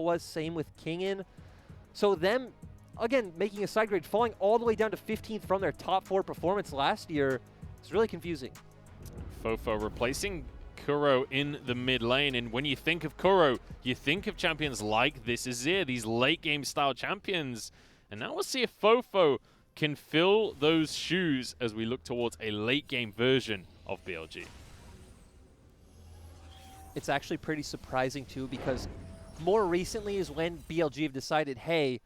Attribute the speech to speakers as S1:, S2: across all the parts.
S1: was, same with Kingin. So them, again, making a side grade, falling all the way down to 15th from their top 4 performance last year is really confusing.
S2: Fofo replacing Kuro in the mid lane, and when you think of Kuro, you think of champions like This Is It, these late game style champions. And now we'll see if Fofo can fill those shoes as we look towards a late game version of BLG.
S1: It's actually pretty surprising too, because more recently is when BLG have decided, hey,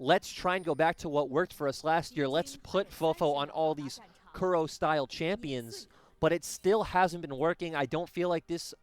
S1: let's try and go back to what worked for us last year. Let's put Fofo on all these Kuro-style champions, but it still hasn't been working. I don't feel like this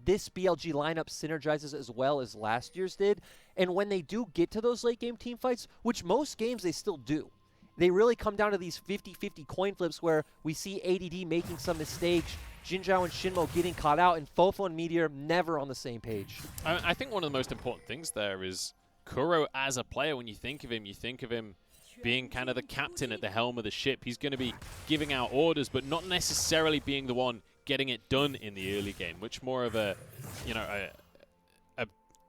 S1: BLG lineup synergizes as well as last year's did. And when they do get to those late-game team fights, which most games they still do, they really come down to these 50-50 coin flips where we see ADD making some mistakes, Jinzhao and Shinmo getting caught out, and Fofo and Meteor never on the same page.
S2: I think one of the most important things there is Kuro as a player. When you think of him being kind of the captain at the helm of the ship. He's going to be giving out orders, but not necessarily being the one getting it done in the early game. Much more of a, you know,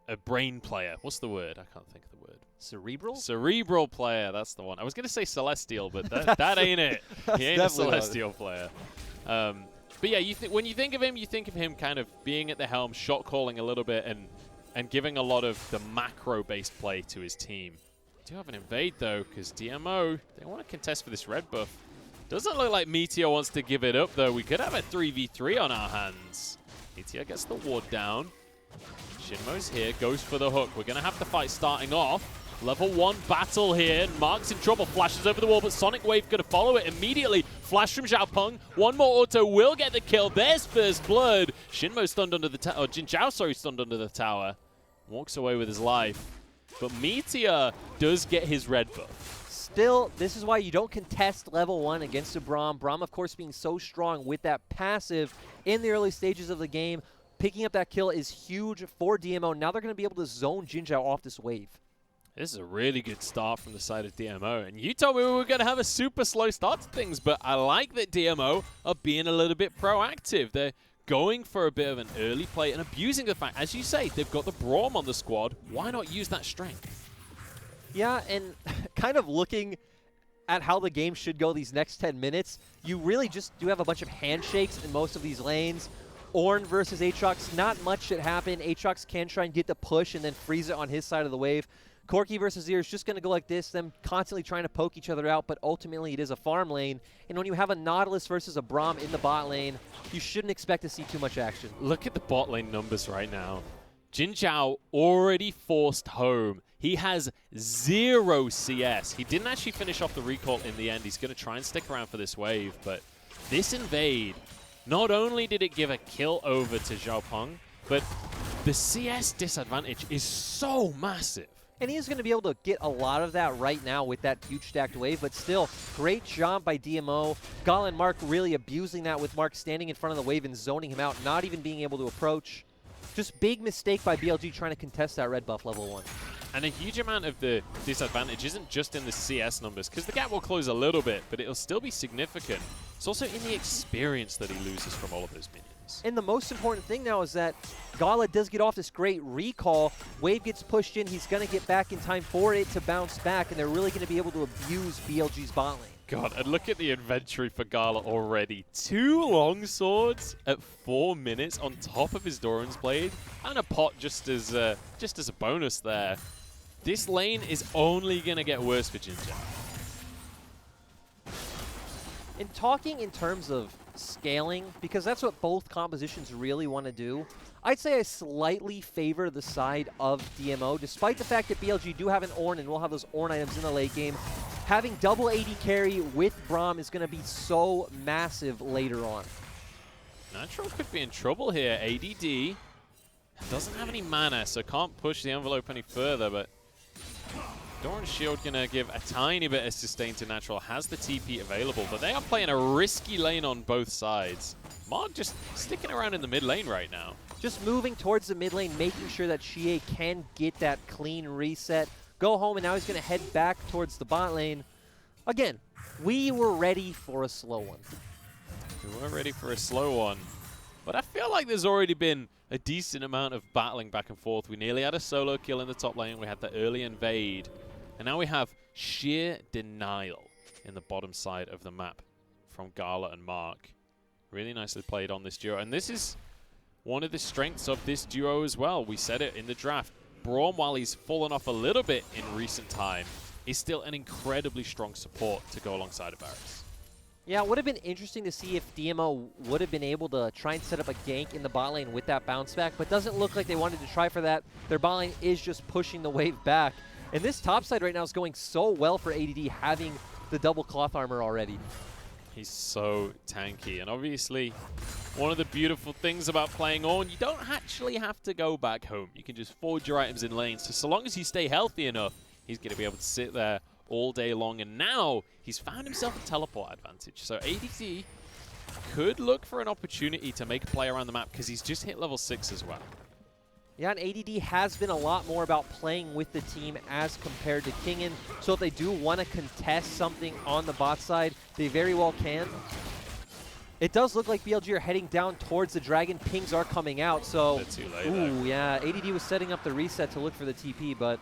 S2: a brain player. What's the word? I can't think of the word.
S1: Cerebral?
S2: Cerebral player, that's the one. I was going to say Celestial, but that ain't it. He ain't a Celestial player. But yeah, when you think of him kind of being at the helm, shot calling a little bit, and giving a lot of the macro-based play to his team. Do have an invade though, because DMO, they want to contest for this red buff. Doesn't look like Meteor wants to give it up though. We could have a 3v3 on our hands. Meteor gets the ward down. Shinmo's here, goes for the hook. We're going to have the fight starting off. Level 1 battle here. Mark's in trouble, flashes over the wall, but Sonic Wave going to follow it immediately. Flash from Xiaopeng. One more auto will get the kill. There's first blood. Shinmo stunned under the tower, or Jinzhao, sorry, stunned under the tower. Walks away with his life. But Meteor does get his red buff.
S1: Still, this is why you don't contest level 1 against a Braum. Braum, of course, being so strong with that passive in the early stages of the game. Picking up that kill is huge for DMO. Now they're going to be able to zone Jinzhao off this wave.
S2: This is a really good start from the side of DMO. And you told me we were going to have a super slow start to things, but I like that DMO are being a little bit proactive. They're going for a bit of an early play and abusing the fact, as you say, they've got the Braum on the squad. Why not use that strength?
S1: Yeah, and kind of looking at how the game should go these next 10 minutes, you really just do have a bunch of handshakes in most of these lanes. Ornn versus Aatrox, not much should happen. Aatrox can try and get the push and then freeze it on his side of the wave. Corki versus Zero is just going to go like this, them constantly trying to poke each other out, but ultimately it is a farm lane. And when you have a Nautilus versus a Braum in the bot lane, you shouldn't expect to see too much action.
S2: Look at the bot lane numbers right now. Jinzhao already forced home. He has 0 CS. He didn't actually finish off the recall in the end. He's going to try and stick around for this wave, but this invade, not only did it give a kill over to Xiaopeng, but the CS disadvantage is so massive.
S1: And he's going to be able to get a lot of that right now with that huge stacked wave, but still, great job by DMO. Gala and Mark really abusing that with Mark standing in front of the wave and zoning him out, not even being able to approach. Just big mistake by BLG trying to contest that red buff level 1.
S2: And a huge amount of the disadvantage isn't just in the CS numbers, because the gap will close a little bit, but it'll still be significant. It's also in the experience that he loses from all of those minions.
S1: And the most important thing now is that Gala does get off this great recall. Wave gets pushed in. He's going to get back in time for it to bounce back, and they're really going to be able to abuse BLG's bot lane.
S2: God, and look at the inventory for Gala already. 2 long swords at 4 minutes on top of his Doran's Blade, and a pot just as a bonus there. This lane is only going to get worse for Jinzhao.
S1: And talking in terms of scaling, because that's what both compositions really want to do, I'd say I slightly favor the side of DMO, despite the fact that BLG do have an Ornn and we'll have those Ornn items in the late game. Having double AD carry with Braum is going to be so massive later on.
S2: Natural could be in trouble here. ADD doesn't have any mana, so can't push the envelope any further, but Doran's Shield going to give a tiny bit of sustain to Natural, has the TP available, but they are playing a risky lane on both sides. Mark just sticking around in the mid lane right now.
S1: Just moving towards the mid lane, making sure that Xie can get that clean reset, go home, and now he's going to head back towards the bot lane. Again, we were ready for a slow one.
S2: We were ready for a slow one, But I feel like there's already been a decent amount of battling back and forth. We nearly had a solo kill in the top lane. We had the early invade. And now we have sheer denial in the bottom side of the map from Gala and Mark. Really nicely played on this duo. And this is one of the strengths of this duo as well. We said it in the draft. Braum, while he's fallen off a little bit in recent time, is still an incredibly strong support to go alongside of Varus.
S1: Yeah, it would have been interesting to see if DMO would have been able to try and set up a gank in the bot lane with that bounce back, but doesn't look like they wanted to try for that. Their bot lane is just pushing the wave back. And this top side right now is going so well for ADD having the double cloth armor already.
S2: He's so tanky, and obviously one of the beautiful things about playing Ornn, you don't actually have to go back home. You can just forge your items in lanes. So long as you stay healthy enough, he's going to be able to sit there all day long. And now he's found himself a teleport advantage. So ADD could look for an opportunity to make a play around the map because he's just hit level 6 as well.
S1: Yeah, and ADD has been a lot more about playing with the team as compared to Kingen. So if they do want to contest something on the bot side, they very well can. It does look like BLG are heading down towards the dragon. Pings are coming out, so...
S2: They're too late,
S1: ooh, yeah. ADD was setting up the reset to look for the TP, but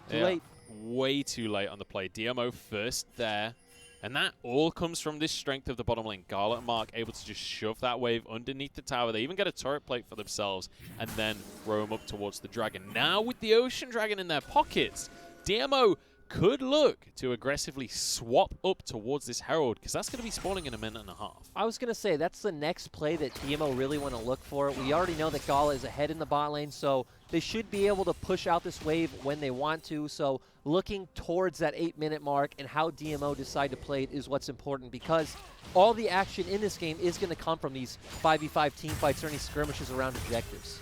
S1: too late.
S2: Way too late on the play. DMO first there. And that all comes from this strength of the bottom lane. Gala and Mark able to just shove that wave underneath the tower. They even get a turret plate for themselves and then roam up towards the dragon. Now with the Ocean Dragon in their pockets, DMO could look to aggressively swap up towards this Herald because that's going to be spawning in a minute and a half.
S1: I was going to say, that's the next play that DMO really want to look for. We already know that Gala is ahead in the bot lane, so they should be able to push out this wave when they want to. So looking towards that 8-minute mark and how DMO decide to play it is what's important, because all the action in this game is going to come from these 5v5 team fights or any skirmishes around objectives.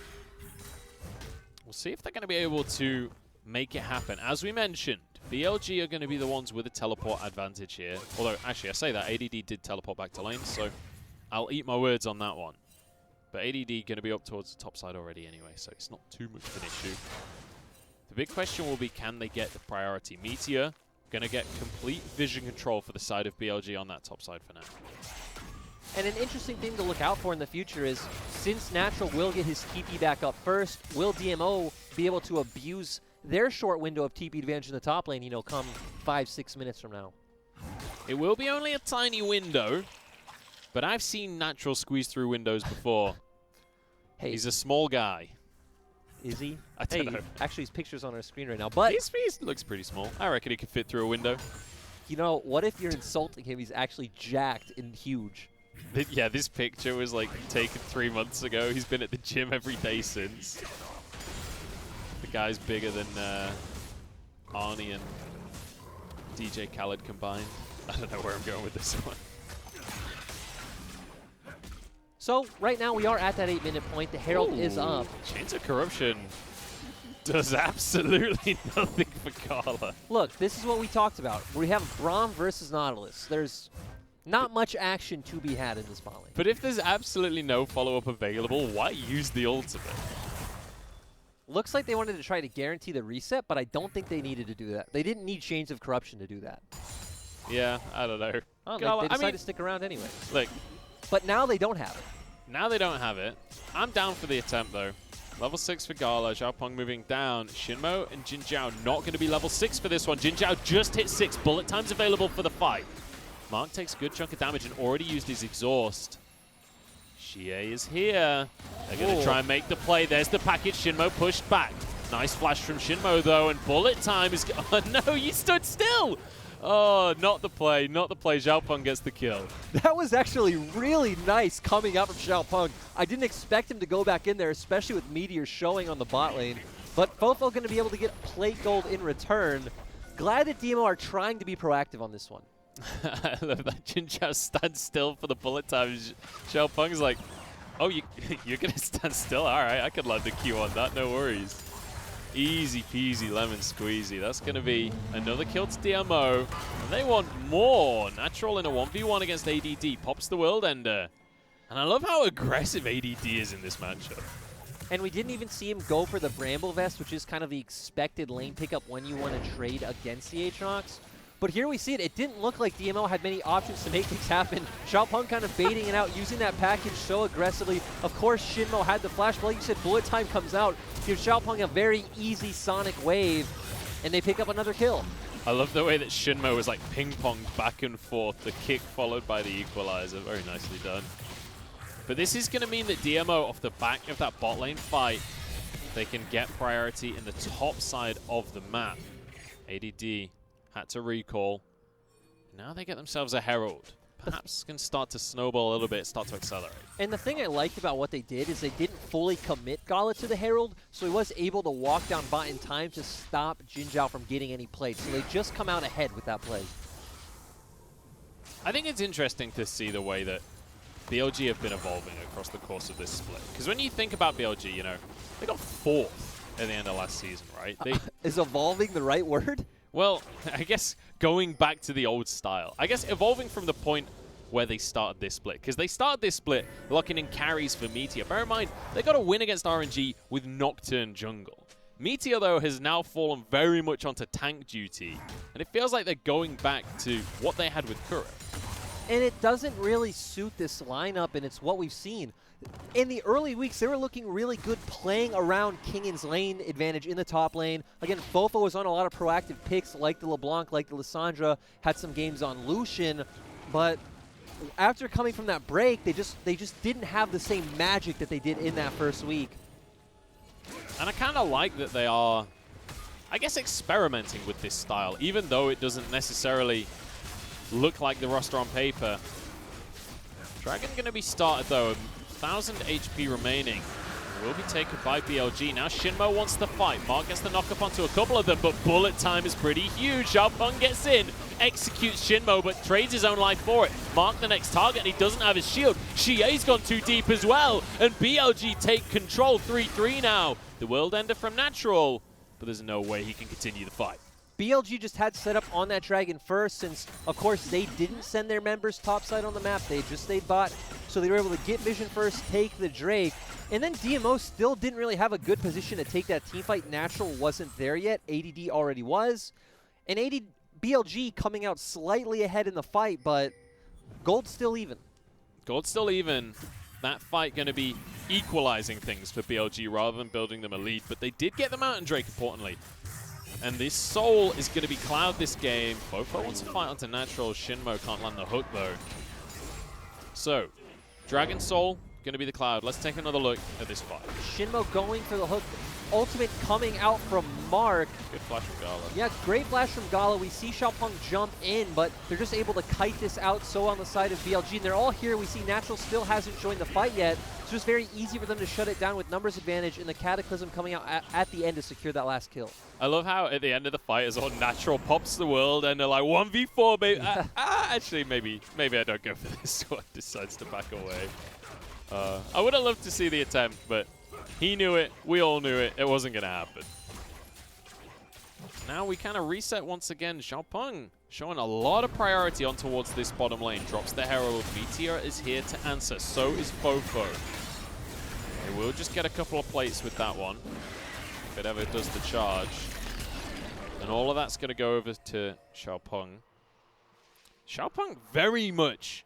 S2: We'll see if they're going to be able to make it happen. As we mentioned, BLG are going to be the ones with a teleport advantage here. Although, actually, I say that ADD did teleport back to lane, so I'll eat my words on that one. But ADD going to be up towards the top side already anyway, so it's not too much of an issue. The big question will be, can they get the priority? Meteor going to get complete vision control for the side of BLG on that top side for now.
S1: And an interesting thing to look out for in the future is, since Natural will get his TP back up first, will DMO be able to abuse their short window of TP advantage in the top lane, you know, come 5-6 minutes from now?
S2: It will be only a tiny window, but I've seen Natural squeeze through windows before.
S1: Hey,
S2: he's a small guy.
S1: Is he?
S2: I don't know.
S1: Actually, his picture's on our screen right now, but
S2: he looks pretty small. I reckon he could fit through a window.
S1: You know, what if you're insulting him? He's actually jacked and huge.
S2: Yeah, this picture was like taken 3 months ago. He's been at the gym every day since. The guy's bigger than Arnie and DJ Khaled combined. I don't know where I'm going with this one.
S1: So, right now we are at that 8-minute point. The Herald is up.
S2: Chains of Corruption does absolutely nothing for Gala.
S1: Look, this is what we talked about. We have Braum versus Nautilus. There's not much action to be had in this bot lane.
S2: But if there's absolutely no follow-up available, why use the ultimate?
S1: Looks like they wanted to try to guarantee the reset, but I don't think they needed to do that. They didn't need Chains of Corruption to do that.
S2: Yeah, I don't know.
S1: Oh, they decided to stick around anyway.
S2: Look,
S1: but now they don't have it.
S2: Now they don't have it. I'm down for the attempt, though. Level 6 for Gala. Xiaopeng moving down. Shinmo and Jin Zhao not going to be level 6 for this one. Jin Zhao just hit 6. Bullet time's available for the fight. Mark takes a good chunk of damage and already used his exhaust. Xie is here. They're going to try and make the play. There's the package. Shinmo pushed back. Nice flash from Shinmo, though, and bullet time is... Oh, no, you stood still! Oh, not the play. Not the play. Xiaopeng gets the kill.
S1: That was actually really nice coming out from Xiaopeng. I didn't expect him to go back in there, especially with Meteor showing on the bot lane. But Fofo going to be able to get plate gold in return. Glad that DMO are trying to be proactive on this one.
S2: I love that Jin Zhao stands still for the bullet time. Xiaopeng's like, oh, you're going to stand still? All right, I could land the Q on that. No worries. Easy peasy lemon squeezy. That's going to be another kill to DMO. And they want more. Natural in a 1v1 against ADD. Pops the World Ender. And I love how aggressive ADD is in this matchup.
S1: And we didn't even see him go for the Bramble Vest, which is kind of the expected lane pickup when you want to trade against the Aatrox. But here we see it. It didn't look like DMO had many options to make things happen. Xiaopeng kind of baiting it out, using that package so aggressively. Of course, Shinmo had the flash, but like you said, bullet time comes out, gives Xiaopeng a very easy sonic wave, and they pick up another kill.
S2: I love the way that Shinmo was like ping-ponged back and forth, the kick followed by the equalizer. Very nicely done. But this is going to mean that DMO, off the back of that bot lane fight, they can get priority in the top side of the map. ADD had to recall. Now they get themselves a Herald. Perhaps can start to snowball a little bit, start to accelerate.
S1: And the thing I liked about what they did is they didn't fully commit Gala to the Herald, so he was able to walk down bot in time to stop Jinzhao from getting any plays. So they just come out ahead with that play.
S2: I think it's interesting to see the way that BLG have been evolving across the course of this split. Because when you think about BLG, you know, they got 4th at the end of last season, right?
S1: Is evolving the right word?
S2: Well, I guess going back to the old style. I guess evolving from the point where they started this split. Because they started this split locking in carries for Meteor. Bear in mind, they got a win against RNG with Nocturne jungle. Meteor, though, has now fallen very much onto tank duty. And it feels like they're going back to what they had with Kuro.
S1: And it doesn't really suit this lineup, and it's what we've seen. In the early weeks, they were looking really good playing around Kingan's lane advantage in the top lane. Again, Fofo was on a lot of proactive picks like the LeBlanc, like the Lissandra, had some games on Lucian, but after coming from that break, they just didn't have the same magic that they did in that first week.
S2: And I kind of like that they are, I guess, experimenting with this style, even though it doesn't necessarily look like the roster on paper. Dragon going to be started, though. 1,000 HP remaining. Will be taken by BLG. Now Shinmo wants to fight. Mark gets the knock up onto a couple of them, but bullet time is pretty huge. Xiaopeng gets in, executes Shinmo, but trades his own life for it. Mark the next target, and he doesn't have his shield. Xie's gone too deep as well, and BLG take control. 3-3 now. The world ender from Natural, but there's no way he can continue the fight.
S1: BLG just had set up on that Dragon first, since, of course, they didn't send their members topside on the map. They just stayed bot, so they were able to get vision first, take the Drake, and then DMO still didn't really have a good position to take that teamfight. Natural wasn't there yet. ADD already was. And BLG coming out slightly ahead in the fight, but gold's still even.
S2: Gold's still even. That fight going to be equalizing things for BLG rather than building them a lead, but they did get the Mountain Drake, importantly. And this Soul is going to be Cloud this game. Fofo wants to fight onto Natural. Shinmo can't land the hook, though. So, Dragon Soul going to be the Cloud. Let's take another look at this fight.
S1: Shinmo going for the hook. Ultimate coming out from Mark.
S2: Good flash from Gala.
S1: Yeah, great flash from Gala. We see Xiaopeng jump in, but they're just able to kite this out so on the side of BLG. And they're all here. We see Natural still hasn't joined the fight yet. It's just very easy for them to shut it down with numbers advantage, and the Cataclysm coming out at the end to secure that last kill.
S2: I love how at the end of the fight is all Natural pops the world and they're like 1v4, baby. Actually, maybe I don't go for this one. Decides to back away. I would have loved to see the attempt, but he knew it. We all knew it. It wasn't going to happen. Now we kind of reset once again. Xiaopeng showing a lot of priority on towards this bottom lane. Drops the Herald. Meteor is here to answer. So is Fofo. They will just get a couple of plates with that one, if it ever does the charge. And all of that's going to go over to Xiaopeng. Xiaopeng very much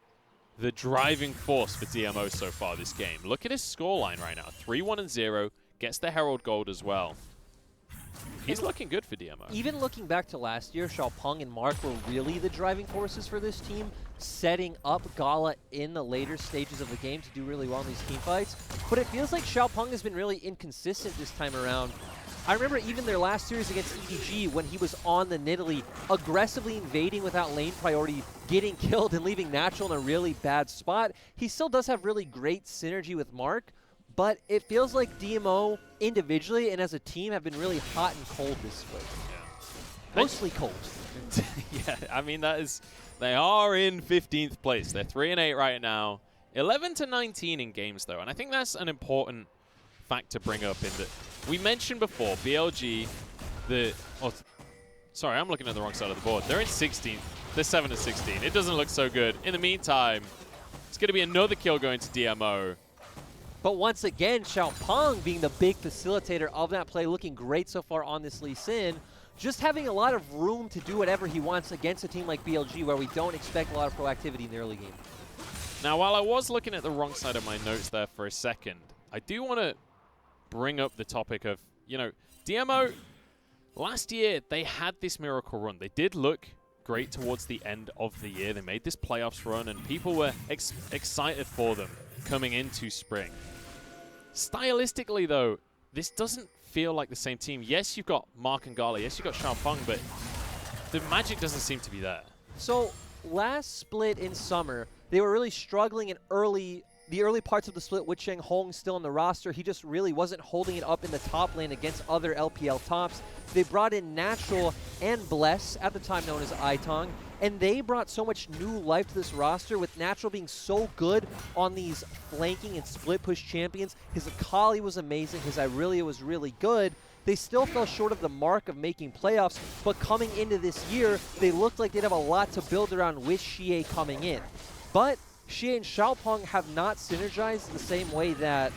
S2: the driving force for DMO so far this game. Look at his scoreline right now. 3-1-0. Gets the Herald Gold as well. He's looking good for DMO. Even
S1: looking back to last year, Xiaopeng and Mark were really the driving forces for this team, setting up Gala in the later stages of the game to do really well in these teamfights. But it feels like Xiaopeng has been really inconsistent this time around. I remember even their last series against EDG when he was on the Nidalee, aggressively invading without lane priority, getting killed and leaving Natural in a really bad spot. He still does have really great synergy with Mark, but it feels like DMO individually and as a team have been really hot and cold this split. Yeah. Mostly cold.
S2: Yeah, I mean, they are in 15th place. They're 3-8 right now. 11-19 in games, though, and I think that's an important fact to bring up in that we mentioned before, BLG, sorry, I'm looking at the wrong side of the board. They're in 16th. They're 7-16. It doesn't look so good. In the meantime, it's going to be another kill going to DMO.
S1: But once again, Xiaopeng being the big facilitator of that play, looking great so far on this Lee Sin. just having a lot of room to do whatever he wants against a team like BLG where we don't expect a lot of proactivity in the early game.
S2: Now, while I was looking at the wrong side of my notes there for a second, I do want to bring up the topic of, you know, DMO, last year they had this miracle run. They did look great towards the end of the year. They made this playoffs run, and people were excited for them coming into spring. Stylistically, though, this doesn't feel like the same team. Yes, you've got Mark and Gala. Yes, you've got Xiaopeng, but the magic doesn't seem to be there.
S1: So last split in summer, they were really struggling in the early parts of the split with Cheng Hong still on the roster. He just really wasn't holding it up in the top lane against other LPL tops. They brought in Natural and Bless, at the time known as Aitong, and they brought so much new life to this roster, with Natural being so good on these flanking and split push champions. His Akali was amazing. His Irelia was really good. They still fell short of the mark of making playoffs, but coming into this year, they looked like they'd have a lot to build around with Xie coming in. But Xie and Xiaopeng have not synergized the same way that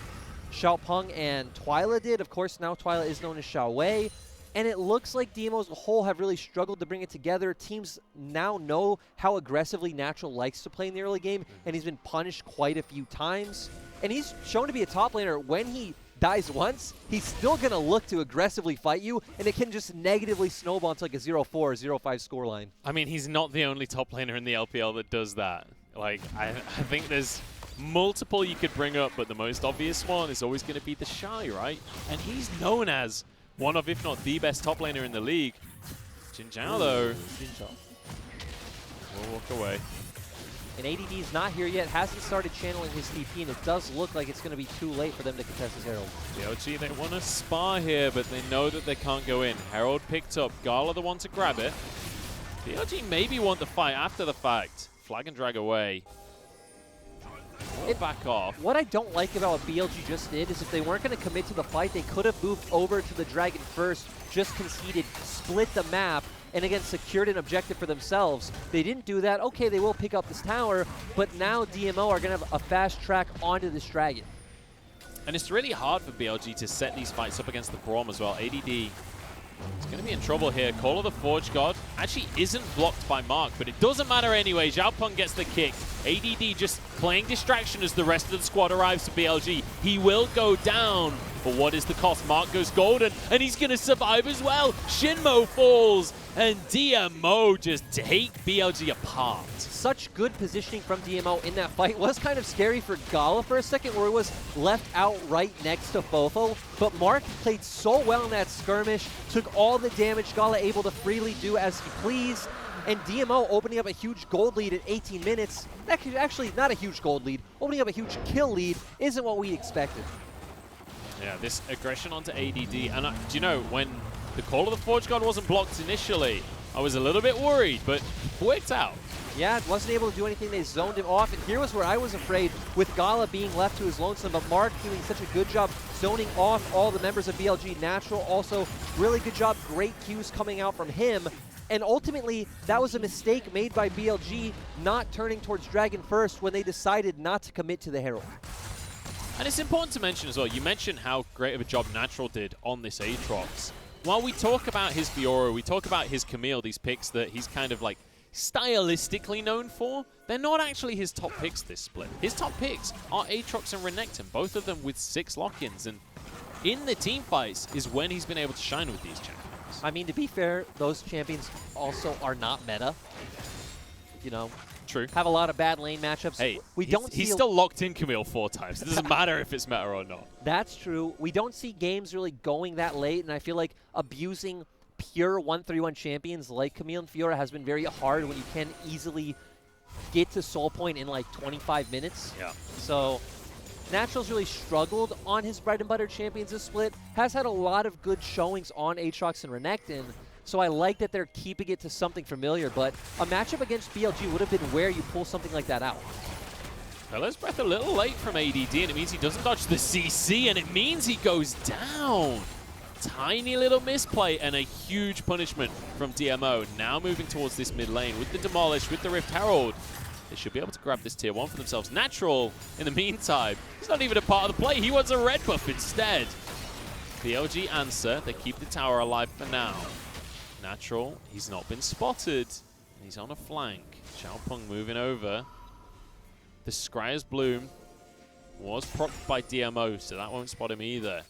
S1: Xiaopeng and Twyla did. Of course, now Twyla is known as Xiaowei. And it looks like DMO as a whole have really struggled to bring it together. Teams now know how aggressively Natural likes to play in the early game, and he's been punished quite a few times. And he's shown to be a top laner. When he dies once, he's still going to look to aggressively fight you, and it can just negatively snowball into like a 0-4 or 0-5 scoreline.
S2: I mean, he's not the only top laner in the LPL that does that. Like, I think there's multiple you could bring up, but the most obvious one is always going to be the Shy, right? And he's known as one of, if not the best top laner in the league. Jin Zhao, though, will walk away.
S1: And ADD's not here yet, hasn't started channeling his TP, and it does look like it's going to be too late for them to contest his Herald.
S2: BLG, they want to spar here, but they know that they can't go in. Herald picked up, Gala the one to grab it. BLG maybe want the fight after the fact. Flag and drag away. Back off.
S1: What I don't like about what BLG just did is if they weren't going to commit to the fight, they could have moved over to the Dragon first, just conceded, split the map, and again secured an objective for themselves. They didn't do that. Okay, they will pick up this tower, but now DMO are going to have a fast track onto this Dragon.
S2: And it's really hard for BLG to set these fights up against the Braum as well. ADD is going to be in trouble here. Call of the Forge God actually isn't blocked by Mark, but it doesn't matter anyway. Xiaopeng gets the kick. ADD just playing distraction as the rest of the squad arrives to BLG. He will go down, but what is the cost? Mark goes golden, and he's going to survive as well. Shinmo falls, and DMO just take BLG apart.
S1: Such good positioning from DMO in that fight. Was kind of scary for Gala for a second, where he was left out right next to Fofo, but Mark played so well in that skirmish, took all the damage, Gala able to freely do as he pleased, and DMO opening up a huge gold lead at 18 minutes. Actually, not a huge gold lead. Opening up a huge kill lead isn't what we expected.
S2: Yeah, this aggression onto ADD, and do you know, when the Call of the Forge God wasn't blocked initially, I was a little bit worried, but it worked out.
S1: Yeah, wasn't able to do anything. They zoned him off, and here was where I was afraid with Gala being left to his lonesome, but Mark doing such a good job zoning off all the members of BLG. Natural also really good job. Great cues coming out from him. And ultimately, that was a mistake made by BLG, not turning towards Dragon first when they decided not to commit to the Herald.
S2: And it's important to mention as well, you mentioned how great of a job Natural did on this Aatrox. While we talk about his Fiora, we talk about his Camille, these picks that he's kind of like stylistically known for, they're not actually his top picks this split. His top picks are Aatrox and Renekton, both of them with 6 lock-ins, and in the team fights is when he's been able to shine with these champions.
S1: I mean, to be fair, those champions also are not meta. You know,
S2: true.
S1: Have a lot of bad lane matchups.
S2: Hey, he's
S1: see
S2: still locked in Camille 4 times. It doesn't matter if it's meta or not.
S1: That's true. We don't see games really going that late, and I feel like abusing pure 1-3-1 champions like Camille and Fiora has been very hard when you can easily get to Soul Point in like 25 minutes.
S2: Yeah.
S1: So Natural's really struggled on his bread and butter champions this split. Has had a lot of good showings on Aatrox and Renekton. So I like that they're keeping it to something familiar, but a matchup against BLG would have been where you pull something like that out.
S2: Fella's breath a little late from ADD, and it means he doesn't dodge the CC, and it means he goes down. Tiny little misplay and a huge punishment from DMO. Now moving towards this mid lane with the Demolish, with the Rift Herald. They should be able to grab this tier 1 for themselves. Natural, in the meantime, he's not even a part of the play. He wants a red buff instead. BLG answer. They keep the tower alive for now. Natural, he's not been spotted. He's on a flank. Xiaopeng moving over. The Scryer's Bloom was propped by DMO, so that won't spot him either.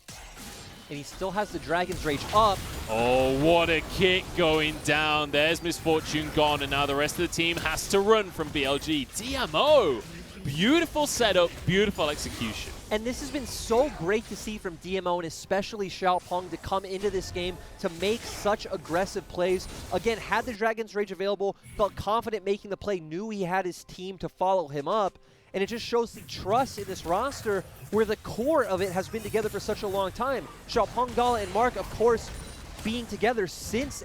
S1: And he still has the Dragon's Rage up.
S2: Oh, what a kick going down. There's Misfortune gone, and now the rest of the team has to run from BLG. DMO! Beautiful setup, beautiful execution.
S1: And this has been so great to see from DMO, and especially Xiaopeng, to come into this game to make such aggressive plays. Again, had the Dragon's Rage available, felt confident making the play, knew he had his team to follow him up. And it just shows the trust in this roster where the core of it has been together for such a long time. Xiaopeng, Gala, and Mark, of course, being together since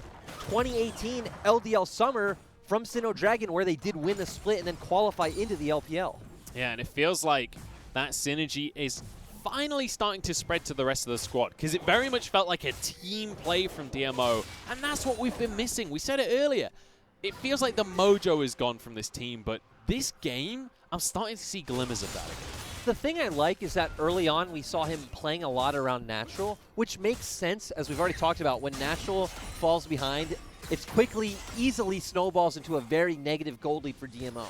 S1: 2018 LDL Summer from Sinnoh Dragon, where they did win the split and then qualify into the LPL.
S2: Yeah, and it feels like that synergy is finally starting to spread to the rest of the squad, because it very much felt like a team play from DMO, and that's what we've been missing. We said it earlier. It feels like the mojo is gone from this team, but this game, I'm starting to see glimmers of that again.
S1: The thing I like is that early on we saw him playing a lot around Natural, which makes sense, as we've already talked about. When Natural falls behind, it's easily snowballs into a very negative gold lead for DMO.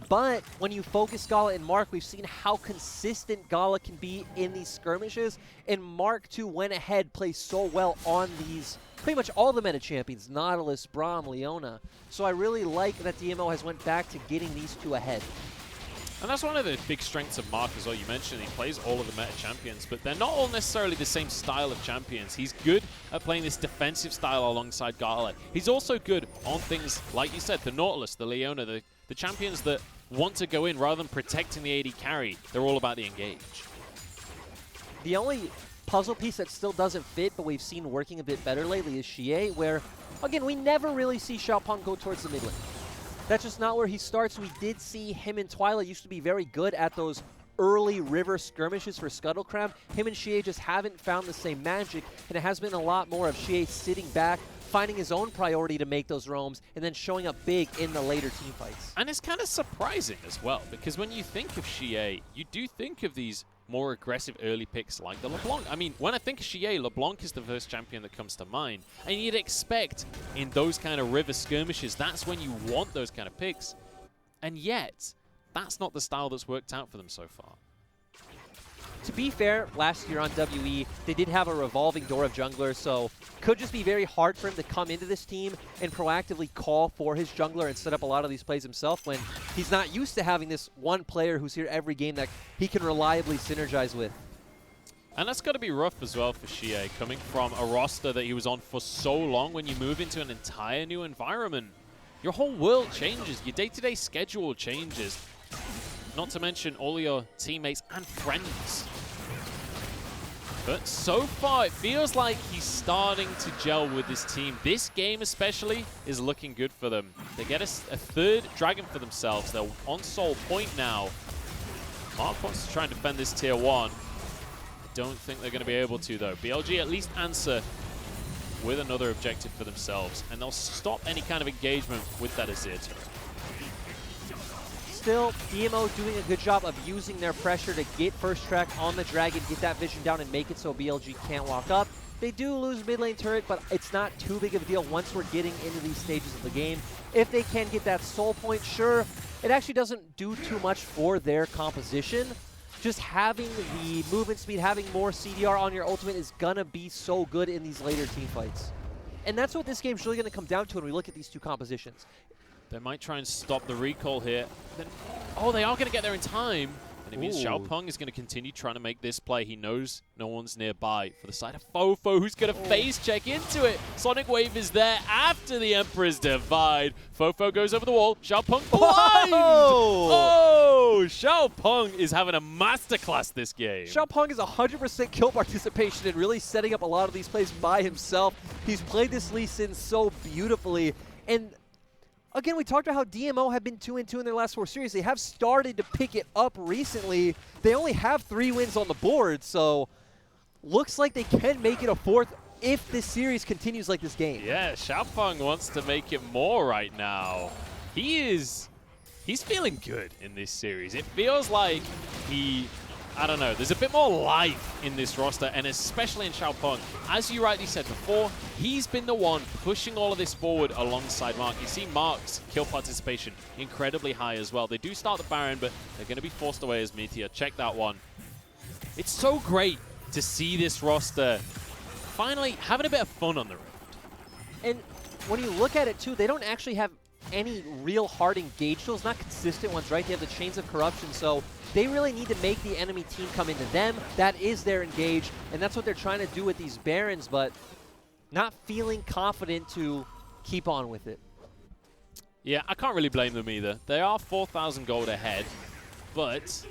S1: But when you focus Gala and Mark, we've seen how consistent Gala can be in these skirmishes, and Mark too went ahead, plays so well on these, pretty much all the meta champions, Nautilus, Braum, Leona. So I really like that DMO has went back to getting these two ahead.
S2: And that's one of the big strengths of Mark as well. You mentioned he plays all of the meta champions, but they're not all necessarily the same style of champions. He's good at playing this defensive style alongside Gala. He's also good on things, like you said, the Nautilus, the Leona, the champions that want to go in rather than protecting the AD carry. They're all about the engage.
S1: The only puzzle piece that still doesn't fit, but we've seen working a bit better lately, is Xie, where, again, we never really see Xiaopeng go towards the mid lane. That's just not where he starts. We did see him and Twilight used to be very good at those early river skirmishes for Scuttlecram. Him and Xie just haven't found the same magic, and it has been a lot more of Xie sitting back, finding his own priority to make those roams, and then showing up big in the later team fights.
S2: And it's kind of surprising as well, because when you think of Xie, you do think of these more aggressive early picks like the LeBlanc. I mean, when I think of Xie, LeBlanc is the first champion that comes to mind. And you'd expect in those kind of river skirmishes, that's when you want those kind of picks. And yet, that's not the style that's worked out for them so far.
S1: To be fair, last year on WE, they did have a revolving door of junglers, so could just be very hard for him to come into this team and proactively call for his jungler and set up a lot of these plays himself when he's not used to having this one player who's here every game that he can reliably synergize with.
S2: And that's got to be rough as well for Xie, coming from a roster that he was on for so long. When you move into an entire new environment, your whole world changes, your day-to-day schedule changes. Not to mention all your teammates and friends. But so far, it feels like he's starting to gel with this team. This game especially is looking good for them. They get a third dragon for themselves. They're on Soul Point now. Mark wants to try and defend this tier 1. I don't think they're going to be able to, though. BLG at least answer with another objective for themselves, and they'll stop any kind of engagement with that Azir turret.
S1: Still, DMO doing a good job of using their pressure to get first track on the Dragon, get that vision down, and make it so BLG can't walk up. They do lose mid lane turret, but it's not too big of a deal once we're getting into these stages of the game. If they can get that soul point, sure, it actually doesn't do too much for their composition. Just having the movement speed, having more CDR on your ultimate is gonna be so good in these later team fights. And that's what this game's really gonna come down to when we look at these two compositions.
S2: They might try and stop the recall here. Then, oh, they are going to get there in time. And it means Xiaopeng is going to continue trying to make this play. He knows no one's nearby. For the side of Fofo, who's going to face check into it. Sonic Wave is there after the Emperor's Divide. Fofo goes over the wall. Xiaopeng blind! Oh! Xiaopeng is having a masterclass this game.
S1: Xiaopeng is 100% kill participation and really setting up a lot of these plays by himself. He's played this Lee Sin so beautifully. And again, we talked about how DMO have been 2-2 in their last 4 series. They have started to pick it up recently. They only have 3 wins on the board, so looks like they can make it a 4th if this series continues like this game.
S2: Yeah, Xiaopeng wants to make it more right now. He's feeling good in this series. It feels like he I don't know, there's a bit more life in this roster, and especially in Xiaopeng. As you rightly said before, he's been the one pushing all of this forward alongside Mark. You see Mark's kill participation incredibly high as well. They do start the Baron, but they're going to be forced away as Meteor. Check that one. It's so great to see this roster finally having a bit of fun on the Rift.
S1: And when you look at it too, they don't actually have any real hard engage tools, not consistent ones, right? They have the Chains of Corruption, so they really need to make the enemy team come into them. That is their engage, and that's what they're trying to do with these Barons, but not feeling confident to keep on with it.
S2: Yeah, I can't really blame them either. They are 4,000 gold ahead, but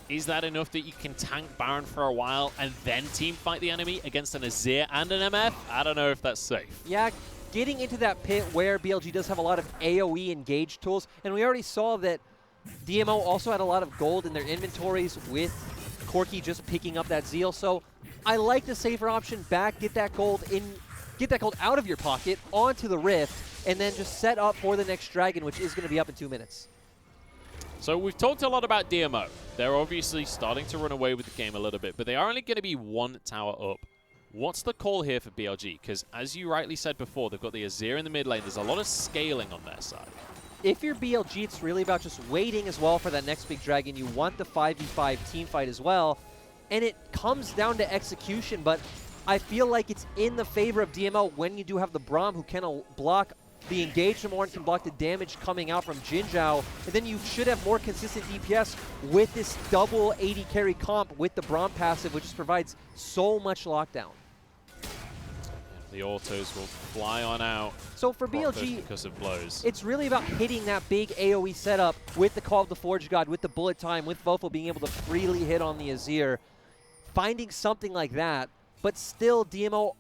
S2: is that enough that you can tank Baron for a while and then team fight the enemy against an Azir and an MF? I don't know if that's safe.
S1: Yeah, getting into that pit where BLG does have a lot of AoE engage tools, and we already saw that DMO also had a lot of gold in their inventories with Corki just picking up that Zeal. So I like the safer option back, get that gold out of your pocket onto the Rift, and then just set up for the next Dragon, which is going to be up in 2 minutes.
S2: So we've talked a lot about DMO. They're obviously starting to run away with the game a little bit, but they are only going to be 1 tower up. What's the call here for BLG? Because as you rightly said before, they've got the Azir in the mid lane. There's a lot of scaling on their side.
S1: If you're BLG, it's really about just waiting as well for that next big Dragon. You want the 5v5 team fight as well. And it comes down to execution, but I feel like it's in the favor of DMO when you do have the Braum who can block the engagement more and can block the damage coming out from Jin Zhao. And then you should have more consistent DPS with this double 80 carry comp with the Braum passive, which just provides so much lockdown.
S2: The autos will fly on out.
S1: So for BLG,
S2: because of blows,
S1: it's really about hitting that big AoE setup with the Call of the Forge God, with the bullet time, with Fofo being able to freely hit on the Azir. Finding something like that, but still DMO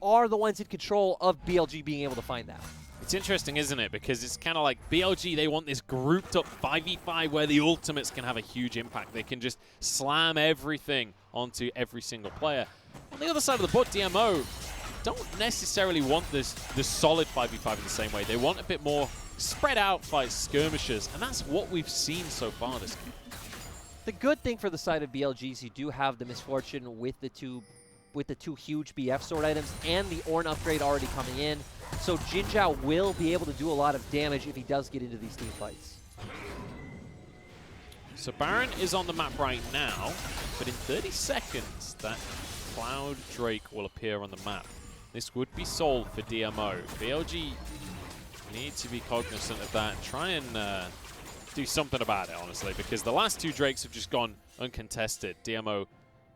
S1: are the ones in control of BLG being able to find that.
S2: It's interesting, isn't it? Because it's kind of like BLG, they want this grouped up 5v5 where the ultimates can have a huge impact. They can just slam everything onto every single player. On the other side of the board, DMO don't necessarily want this solid 5v5 in the same way. They want a bit more spread out fights, skirmishes, and that's what we've seen so far this game.
S1: The good thing for the side of BLG is you do have the misfortune with the two huge BF sword items and the Ornn upgrade already coming in. So Jin Zhao will be able to do a lot of damage if he does get into these team fights.
S2: So Baron is on the map right now, but in 30 seconds, that Cloud Drake will appear on the map. This would be sold for DMO. BLG need to be cognizant of that and try and do something about it, honestly, because the last 2 Drakes have just gone uncontested. DMO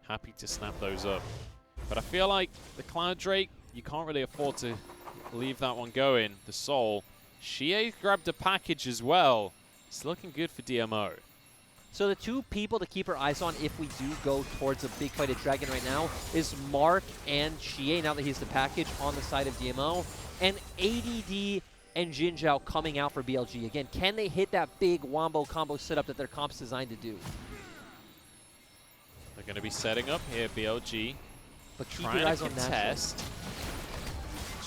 S2: happy to snap those up. But I feel like the Cloud Drake, you can't really afford to leave that one going. The Soul. Xie grabbed a package as well. It's looking good for DMO.
S1: So the 2 people to keep our eyes on if we do go towards a big fight at Dragon right now is Mark and Xie, now that he's the package on the side of DMO, and ADD and Jin Zhao coming out for BLG. Again, can they hit that big wombo combo setup that their comp's designed to do?
S2: They're going to be setting up here, BLG.
S1: But keep your eyes on that.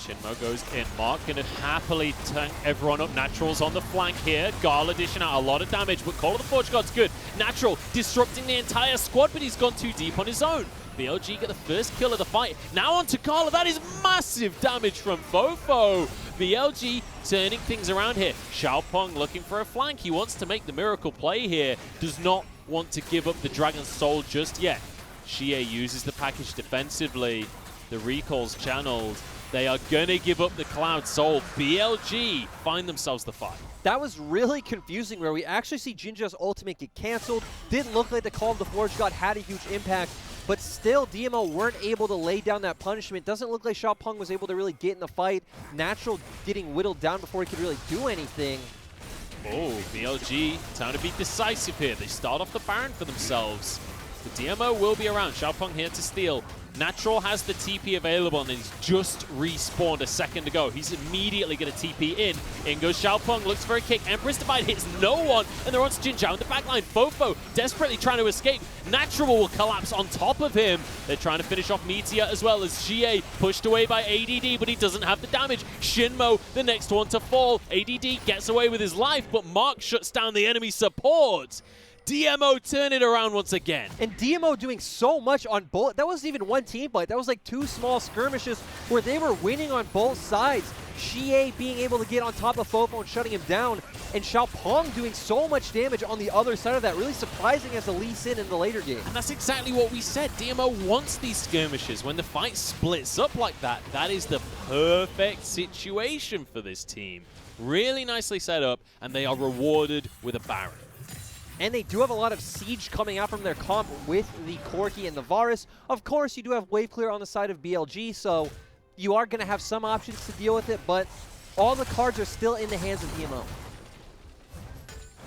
S2: Shinmo goes in. Mark going to happily tank everyone up. Natural's on the flank here. Gala dishing out a lot of damage, but Call of the Forge God's good. Natural disrupting the entire squad, but he's gone too deep on his own. BLG get the first kill of the fight. Now on to Gala. That is massive damage from Fofo. BLG turning things around here. Xiaopeng looking for a flank. He wants to make the miracle play here. Does not want to give up the Dragon's Soul just yet. Xie uses the package defensively. The recall's channeled. They are going to give up the Cloud Soul. BLG find themselves the fight.
S1: That was really confusing where we actually see Jin Zhao's ultimate get canceled. Didn't look like the Call of the Forge God had a huge impact, but still DMO weren't able to lay down that punishment. Doesn't look like Xiaopeng was able to really get in the fight. Natural getting whittled down before he could really do anything.
S2: Oh, BLG, time to be decisive here. They start off the Baron for themselves. The DMO will be around. Xiaopeng here to steal. Natural has the TP available, and he's just respawned a second ago. He's immediately going to TP in. In goes Xiaopeng, looks for a kick. Empress Divide hits no one, and they're on to Jin Zhao in the backline. Fofo desperately trying to escape. Natural will collapse on top of him. They're trying to finish off Meteor as well as Xie, pushed away by ADD, but he doesn't have the damage. Shinmo, the next one to fall. ADD gets away with his life, but Mark shuts down the enemy support. DMO turn it around once again.
S1: And DMO doing so much on both. That wasn't even one team fight. That was like 2 small skirmishes where they were winning on both sides. Xie being able to get on top of Fofo and shutting him down, and Xiaopeng doing so much damage on the other side of that. Really surprising as a Lee Sin in the later game.
S2: And that's exactly what we said. DMO wants these skirmishes. When the fight splits up like that, that is the perfect situation for this team. Really nicely set up, and they are rewarded with a Baron.
S1: And they do have a lot of siege coming out from their comp with the Corki and the Varus. Of course, you do have wave clear on the side of BLG, so you are going to have some options to deal with it, but all the cards are still in the hands of DMO.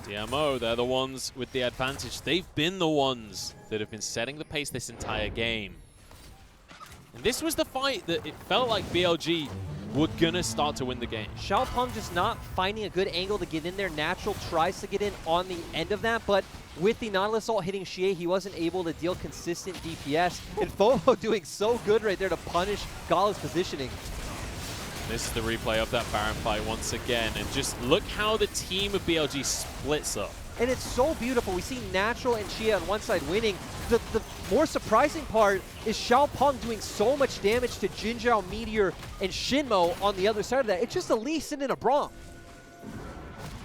S2: DMO, they're the ones with the advantage. They've been the ones that have been setting the pace this entire game. And this was the fight that it felt like BLG were going to start to win the game.
S1: Xiaopeng just not finding a good angle to get in there. Natural tries to get in on the end of that, but with the Nautilus ult hitting Xie, he wasn't able to deal consistent DPS. And Fofo doing so good right there to punish Gala's positioning.
S2: This is the replay of that Baron fight once again. And just look how the team of BLG splits up.
S1: And it's so beautiful. We see Natural and Xie on one side winning. The more surprising part is Xiaopeng doing so much damage to Jinzhao, Meteor, and Shinmo on the other side of that. It's just a Lee Sin and a Braum.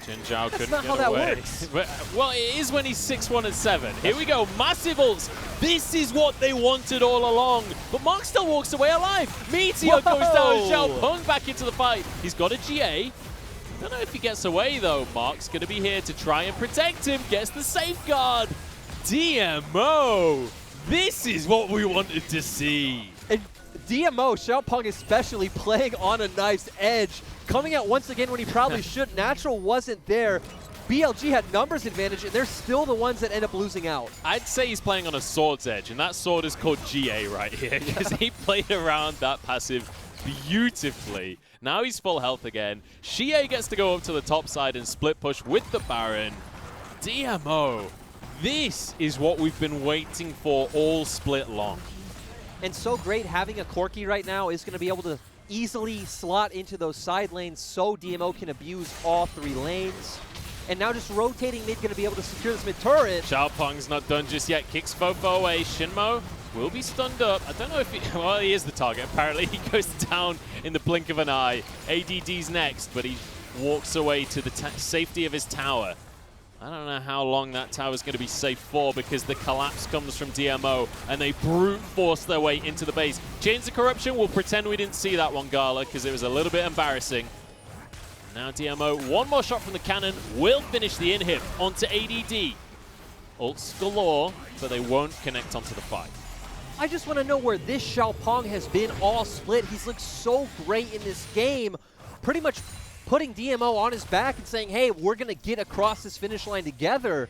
S2: Jinzhao couldn't
S1: not
S2: get
S1: how that
S2: away.
S1: works.
S2: Well, it is when he's 6-1 and 7. Here we go, massive ults. This is what they wanted all along. But Mark still walks away alive. Meteor goes down, Xiaopeng back into the fight. He's got a GA. Don't know if he gets away though. Mark's gonna be here to try and protect him. Gets the safeguard. DMO. This is what we wanted to see.
S1: And DMO, Xiaopeng especially, playing on a knife's edge. Coming out once again when he probably should. Natural wasn't there. BLG had numbers advantage, and they're still the ones that end up losing out.
S2: I'd say he's playing on a sword's edge, and that sword is called GA right here, because he played around that passive beautifully. Now he's full health again. Xie gets to go up to the top side and split push with the Baron. DMO, this is what we've been waiting for all split long.
S1: And so great having a Corki right now is going to be able to easily slot into those side lanes so DMO can abuse all 3 lanes. And now just rotating mid, going to be able to secure this mid turret.
S2: Xiaopeng's not done just yet. Kicks Fofo away. Shinmo will be stunned up. I don't know if he... Well, he is the target, apparently. He goes down in the blink of an eye. ADD's next, but he walks away to the safety of his tower. I don't know how long that tower is going to be safe for, because the collapse comes from DMO, and they brute force their way into the base. Chains of Corruption, we'll pretend we didn't see that one, Gala, because it was a little bit embarrassing. Now DMO, one more shot from the cannon, will finish the inhib onto ADD. Ults galore, but they won't connect onto the fight.
S1: I just want to know where this Xiaopeng has been all split. He's looked so great in this game. Pretty much putting DMO on his back and saying, hey, we're going to get across this finish line together.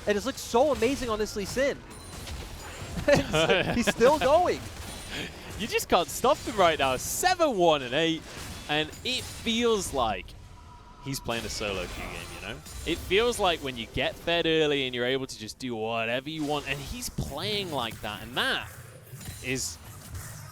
S1: And it's looked so amazing on this Lee Sin. He's still going.
S2: You just can't stop him right now. 7-1 and 8. And it feels like he's playing a solo queue game, you know? It feels like when you get fed early and you're able to just do whatever you want, and he's playing like that. And that is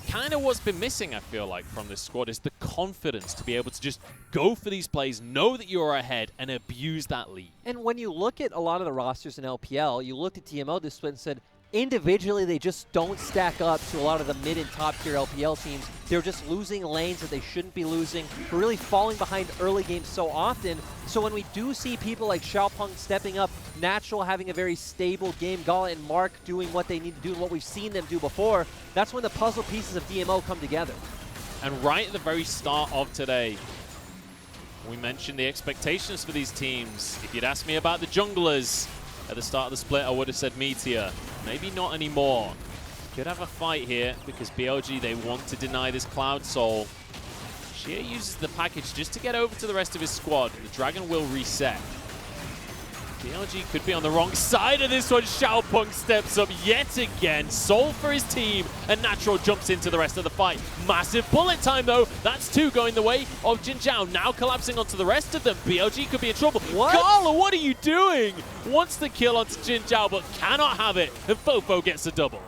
S2: kind of what's been missing, I feel like, from this squad, is the confidence to be able to just go for these plays, know that you're ahead, and abuse that lead.
S1: And when you look at a lot of the rosters in LPL, you looked at DMO this split and said, individually, they just don't stack up to a lot of the mid and top tier LPL teams. They're just losing lanes that they shouldn't be losing. We're really falling behind early games so often. So when we do see people like Xiaopeng stepping up, Natural having a very stable game, Gala and Mark doing what they need to do and what we've seen them do before, that's when the puzzle pieces of DMO come together.
S2: And right at the very start of today, we mentioned the expectations for these teams. If you'd asked me about the junglers at the start of the split, I would have said Meteor. Maybe not anymore. Could have a fight here because BLG, they want to deny this Cloud Soul. Xie uses the package just to get over to the rest of his squad. The Dragon will reset. BLG could be on the wrong side of this one. Xiaopeng steps up yet again. Soul for his team, and Natural jumps into the rest of the fight. Massive bullet time though. That's 2 going the way of Jinzhao. Now collapsing onto the rest of them. BLG could be in trouble.
S1: What?
S2: Gala, what are you doing? Wants the kill onto Jinzhao, but cannot have it. And Fofo gets a double.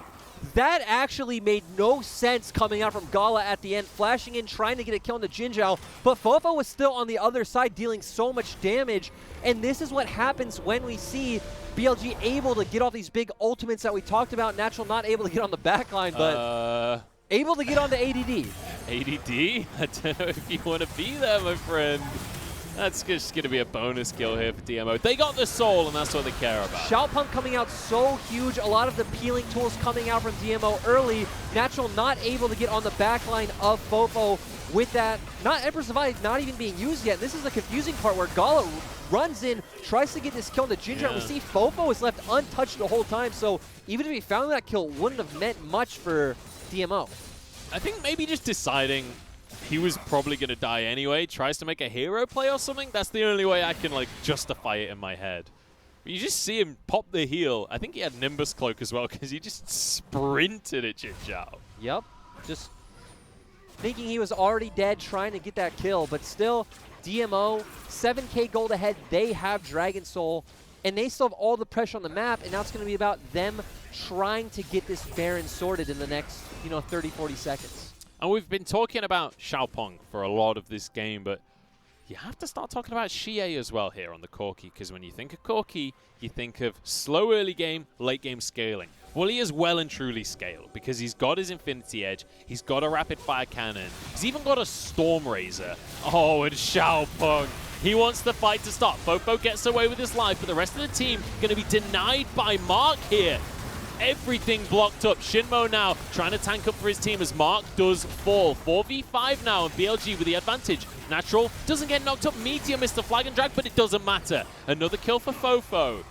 S1: That actually made no sense coming out from Gala at the end, flashing in, trying to get a kill into Jinzhao, but Fofo was still on the other side dealing so much damage, and this is what happens when we see BLG able to get off these big ultimates that we talked about. Natural not able to get on the backline, but able to get on the ADD.
S2: ADD? I don't know if you want to be there, my friend. That's just going to be a bonus kill here for DMO. They got the soul, and that's what they care about.
S1: Xiaopeng coming out so huge. A lot of the peeling tools coming out from DMO early. Natural not able to get on the backline of Fofo with that. Not Empress Divide not even being used yet. This is the confusing part where Gala runs in, tries to get this kill into Ginger. Yeah. We see Fofo is left untouched the whole time, so even if he found that kill, wouldn't have meant much for DMO.
S2: I think maybe just deciding he was probably going to die anyway, tries to make a hero play or something. That's the only way I can like justify it in my head. But you just see him pop the heal. I think he had Nimbus Cloak as well because he just sprinted at Jinzhao.
S1: Yep, just thinking he was already dead, trying to get that kill, but still DMO, 7K gold ahead. They have Dragon Soul, and they still have all the pressure on the map, and now it's going to be about them trying to get this Baron sorted in the next, 30, 40 seconds.
S2: And we've been talking about Xiaopeng for a lot of this game, but you have to start talking about Xie as well here on the Corki, because when you think of Corki, you think of slow early game, late game scaling. Well, he is well and truly scaled, because he's got his Infinity Edge, he's got a Rapid Fire Cannon, he's even got a Storm Razor. Oh, and Xiaopeng, he wants the fight to start. Fofo gets away with his life, but the rest of the team going to be denied by Mark here. Everything blocked up. Shinmo now trying to tank up for his team as Mark does fall. 4v5 now, and BLG with the advantage. Natural doesn't get knocked up. Meteor missed the flag and drag, but it doesn't matter. Another kill for Fofo.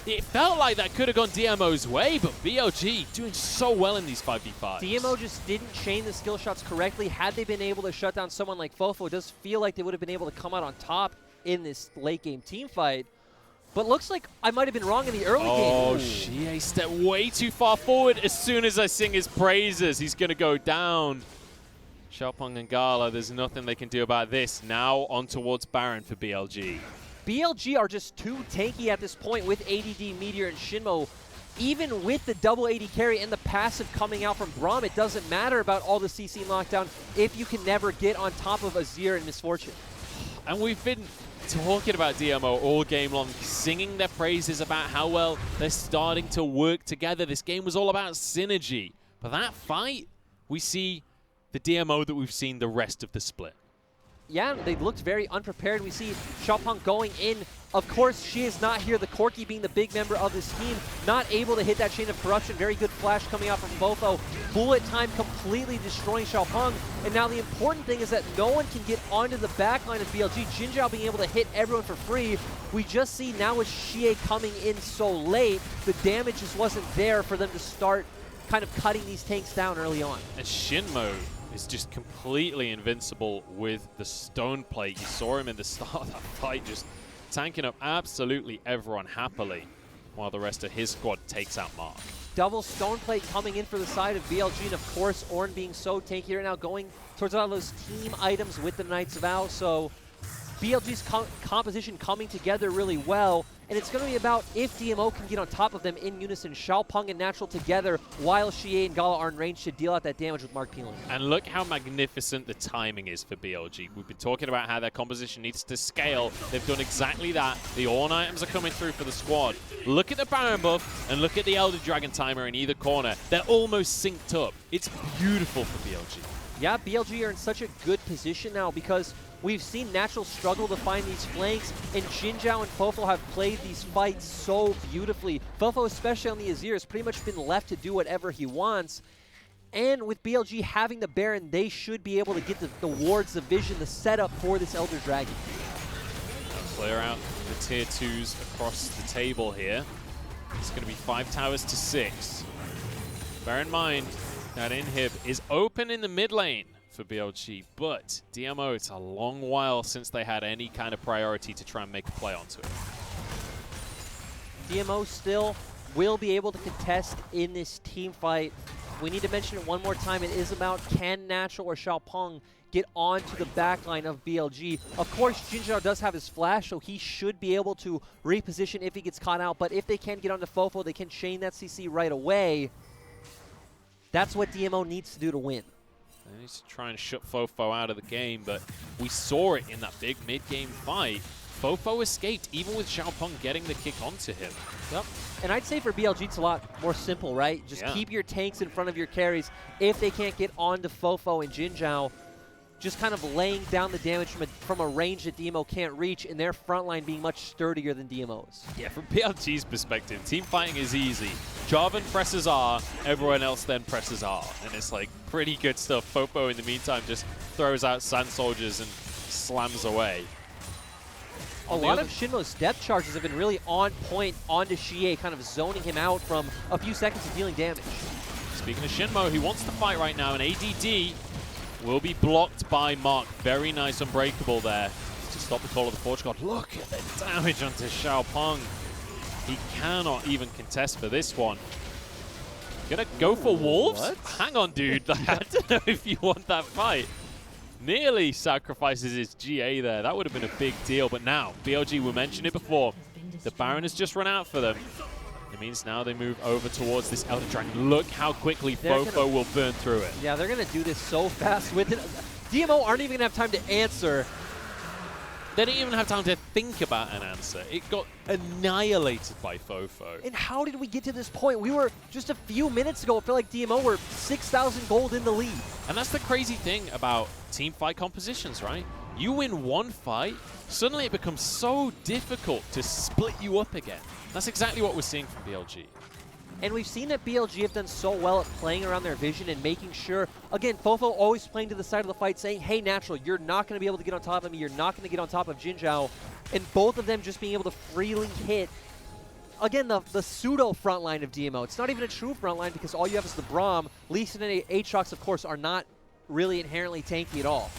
S2: It felt like that could have gone DMO's way, but BLG doing so well in these 5v5s.
S1: DMO just didn't chain the skill shots correctly. Had they been able to shut down someone like Fofo, it does feel like they would have been able to come out on top in this late game team fight. But looks like I might have been wrong in the early game.
S2: Oh, Xie stepped way too far forward. As soon as I sing his praises, he's going to go down. Xiaopeng and Gala, there's nothing they can do about this. Now on towards Baron for BLG.
S1: BLG are just too tanky at this point with ADD, Meteor, and Shinmo. Even with the double AD carry and the passive coming out from Braum, it doesn't matter about all the CC lockdown if you can never get on top of Azir and Misfortune.
S2: And we've been talking about DMO all game long, singing their praises about how well they're starting to work together. This game was all about synergy. But that fight, we see the DMO that we've seen the rest of the split.
S1: Yeah, they looked very unprepared. We see Xiaopeng going in. Of course, she is not here. The Corki being the big member of this team, not able to hit that chain of corruption. Very good flash coming out from Fofo. Bullet time completely destroying Xiaopeng. And now the important thing is that no one can get onto the backline of BLG. Jinzhao being able to hit everyone for free. We just see now with Xie coming in so late, the damage just wasn't there for them to start kind of cutting these tanks down early on.
S2: And Shinmo is just completely invincible with the stone plate. You saw him in the start of that fight, just tanking up absolutely everyone happily, while the rest of his squad takes out Mark.
S1: Double stone plate coming in for the side of BLG, and of course, Ornn being so tanky right now, going towards all those team items with the Knights of Vow. So BLG's composition coming together really well, and it's going to be about if DMO can get on top of them in unison. Xiaopeng and Natural together, while Xie and Gala are in range to deal out that damage with Mark peeling.
S2: And look how magnificent the timing is for BLG. We've been talking about how their composition needs to scale. They've done exactly that. The Ornn items are coming through for the squad. Look at the Baron buff, and look at the Elder Dragon timer in either corner. They're almost synced up. It's beautiful for BLG.
S1: Yeah, BLG are in such a good position now because we've seen Natural struggle to find these flanks, and Jinzhao and Fofo have played these fights so beautifully. Fofo, especially on the Azir, has pretty much been left to do whatever he wants. And with BLG having the Baron, they should be able to get the wards, the vision, the setup for this Elder Dragon.
S2: Clear out the tier 2s across the table here. It's going to be 5 towers to 6. Bear in mind, that inhib is open in the mid lane for BLG, but DMO, it's a long while since they had any kind of priority to try and make a play onto it.
S1: DMO still will be able to contest in this team fight. We need to mention it one more time. It is about can Natural or Xiaopeng get onto the backline of BLG. Of course, Jinzhao does have his flash, so he should be able to reposition if he gets caught out, but if they can get onto Fofo, they can chain that CC right away. That's what DMO needs to do to win.
S2: They need to try and shut Fofo out of the game, but we saw it in that big mid-game fight. Fofo escaped, even with Xiaopeng getting the kick onto him.
S1: Yep. And I'd say for BLG, it's a lot more simple, right? Just keep your tanks in front of your carries. If they can't get onto Fofo and Jin Zhao, just kind of laying down the damage from a range that DMO can't reach, and their front line being much sturdier than DMO's.
S2: Yeah, from BLG's perspective, team fighting is easy. Jarvan presses R, everyone else then presses R. And it's like pretty good stuff. Fofo, in the meantime, just throws out Sand Soldiers and slams away.
S1: A lot of Shinmo's depth charges have been really on point onto Xie, kind of zoning him out from a few seconds of dealing damage.
S2: Speaking of Shinmo, he wants to fight right now, and ADD will be blocked by Mark. Very nice Unbreakable there to stop the call of the Forge God. Look at the damage onto Xiaopeng. He cannot even contest for this one. Gonna go for Wolves?
S1: What?
S2: Hang on, dude. I don't know if you want that fight. Nearly sacrifices his GA there. That would have been a big deal. But now, BLG, we mentioned it before, the Baron has just run out for them. It means now they move over towards this Elder Dragon. Look how quickly Fofo will burn through it.
S1: Yeah, they're going to do this so fast with it. DMO aren't even going to have time to answer.
S2: They didn't even have time to think about an answer. It got annihilated by Fofo.
S1: And how did we get to this point? We were just a few minutes ago, I feel like DMO were 6,000 gold in the lead.
S2: And that's the crazy thing about team fight compositions, right? You win one fight, suddenly it becomes so difficult to split you up again. That's exactly what we're seeing from BLG.
S1: And we've seen that BLG have done so well at playing around their vision and making sure, again, Fofo always playing to the side of the fight, saying, hey, Natural, you're not going to be able to get on top of me, you're not going to get on top of Jin Zhao. And both of them just being able to freely hit, again, the pseudo front line of DMO. It's not even a true front line because all you have is the Braum. Lee Sin and Aatrox, of course, are not really inherently tanky at all.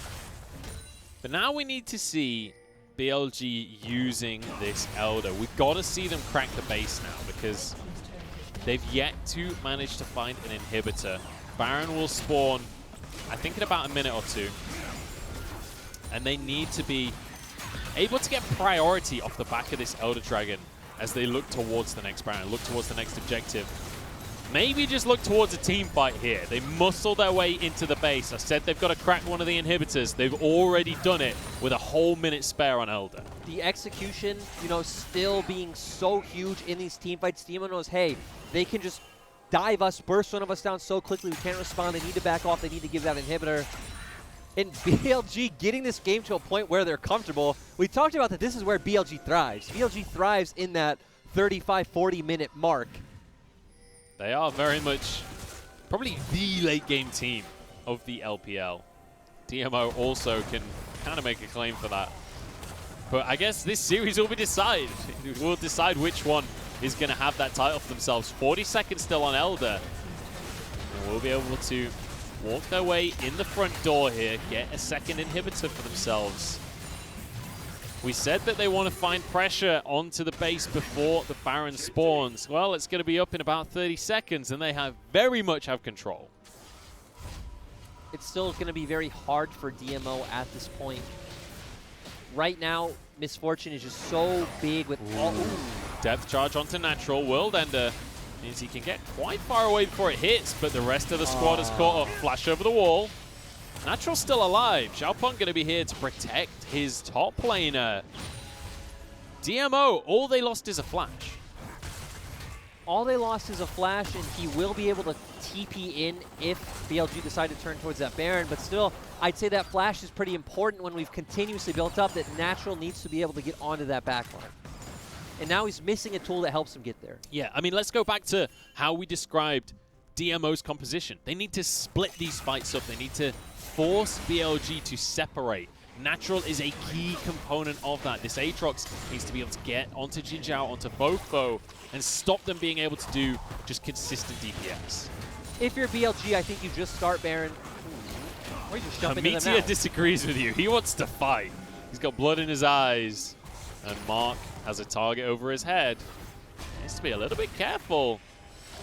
S2: But now we need to see BLG using this Elder. We've got to see them crack the base now because they've yet to manage to find an inhibitor. Baron will spawn, I think, in about a minute or two. And they need to be able to get priority off the back of this Elder Dragon as they look towards the next Baron, look towards the next objective. Maybe just look towards a team fight here. They muscle their way into the base. I said they've got to crack one of the inhibitors. They've already done it with a whole minute spare on Elder.
S1: The execution, you know, still being so huge in these team fights. DMO knows, hey, they can just dive us, burst one of us down so quickly we can't respond. They need to back off. They need to give that inhibitor. And BLG getting this game to a point where they're comfortable. We talked about that this is where BLG thrives. BLG thrives in that 35, 40-minute mark.
S2: They are very much probably the late game team of the LPL. DMO also can kind of make a claim for that. But I guess this series will be decided. We'll decide which one is going to have that title for themselves. 40 seconds still on Elder. And we'll be able to walk their way in the front door here, get a second inhibitor for themselves. We said that they want to find pressure onto the base before the Baron spawns. Well, it's going to be up in about 30 seconds, and they very much have control.
S1: It's still going to be very hard for DMO at this point. Right now, Misfortune is just so big with all...
S2: Depth charge onto Natural. World Ender means he can get quite far away before it hits, but the rest of the squad is caught up. Flash over the wall. Natural's still alive. Xiaopeng going to be here to protect his top laner. DMO, all they lost is a flash.
S1: All they lost is a flash, and he will be able to TP in if BLG decide to turn towards that Baron. But still, I'd say that flash is pretty important when we've continuously built up that Natural needs to be able to get onto that backline. And now he's missing a tool that helps him get there.
S2: Yeah, I mean, let's go back to how we described DMO's composition. They need to split these fights up. They need to force BLG to separate. Natural is a key component of that. This Aatrox needs to be able to get onto Jin Zhao, onto Fofo, and stop them being able to do just consistent DPS.
S1: If you're BLG, I think you just start Baron. Or you just jump into them now.
S2: Amitia disagrees with you. He wants to fight. He's got blood in his eyes. And Mark has a target over his head. He needs to be a little bit careful.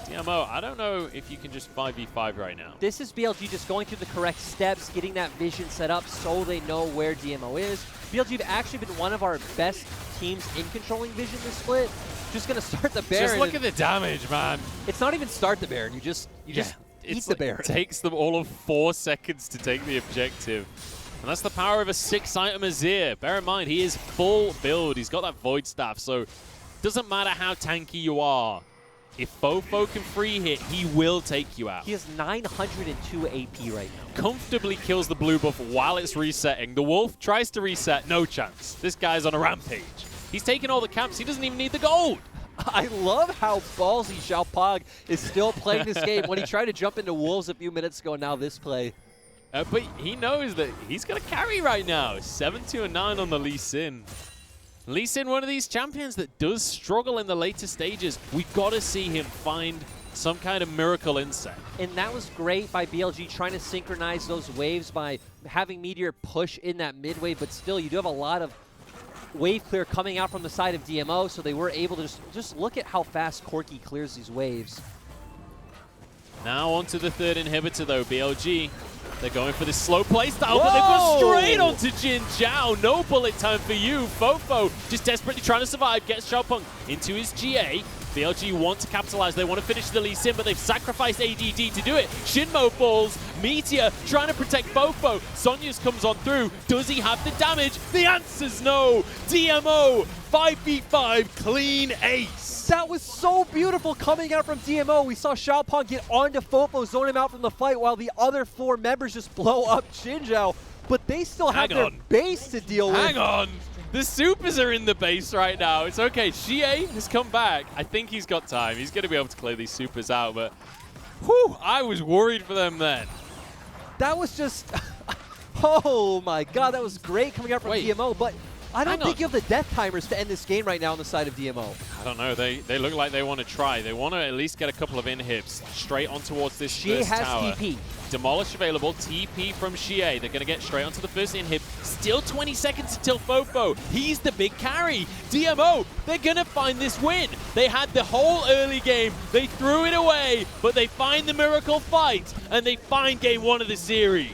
S2: DMO, I don't know if you can just 5v5 right now.
S1: This is BLG just going through the correct steps, getting that vision set up so they know where DMO is. BLG have actually been one of our best teams in controlling vision this split. Just going to start the Baron.
S2: Just look at the damage, man.
S1: It's not even start the Baron. You just Eat the Baron.
S2: It takes them all of 4 seconds to take the objective. And that's the power of a 6-item Azir. Bear in mind, he is full build. He's got that Void Staff, so doesn't matter how tanky you are. If Fofo can free hit, he will take you out.
S1: He has 902 AP right now.
S2: Comfortably kills the blue buff while it's resetting. The Wolf tries to reset, no chance. This guy's on a rampage. He's taking all the camps. He doesn't even need the gold.
S1: I love how ballsy Xiaopong is still playing this game. When he tried to jump into Wolves a few minutes ago, now this play.
S2: But he knows that he's going to carry right now. 7-2-9 on the Lee Sin. Lee Sin, one of these champions that does struggle in the later stages. We've got to see him find some kind of miracle inset.
S1: And that was great by BLG trying to synchronize those waves by having Meteor push in that mid wave, but still you do have a lot of wave clear coming out from the side of DMO, so they were able to just look at how fast Corki clears these waves.
S2: Now onto the third inhibitor though, BLG. They're going for this slow playstyle, but they've got straight onto Jin Zhao. No bullet time for you. Fofo just desperately trying to survive, gets Xiaopong into his GA. BLG want to capitalize. They want to finish the Lee Sin, but they've sacrificed ADD to do it. Shinmo falls. Meteor trying to protect Fofo. Sonya's comes on through. Does he have the damage? The answer's no. DMO, 5v5, clean ace.
S1: That was so beautiful coming out from DMO. We saw Xiaopong get onto Fofo, zone him out from the fight, while the other 4 members just blow up Jinzhao. But they still have their base to deal with.
S2: Hang on. The supers are in the base right now. It's okay. Xie has come back. I think he's got time. He's going to be able to clear these supers out, but whew, I was worried for them then.
S1: That was just, oh my God, that was great coming out from DMO, but I don't think you have the death timers to end this game right now on the side of DMO.
S2: I don't know. They look like they want to try. They want to at least get a couple of inhibs straight on towards this
S1: Xie
S2: first tower.
S1: has TP.
S2: Demolish available. TP from Xie. They're going to get straight onto the first inhib. Still 20 seconds until Fofo. He's the big carry. DMO, they're going to find this win. They had the whole early game. They threw it away, but they find the miracle fight, and they find game 1 of the series.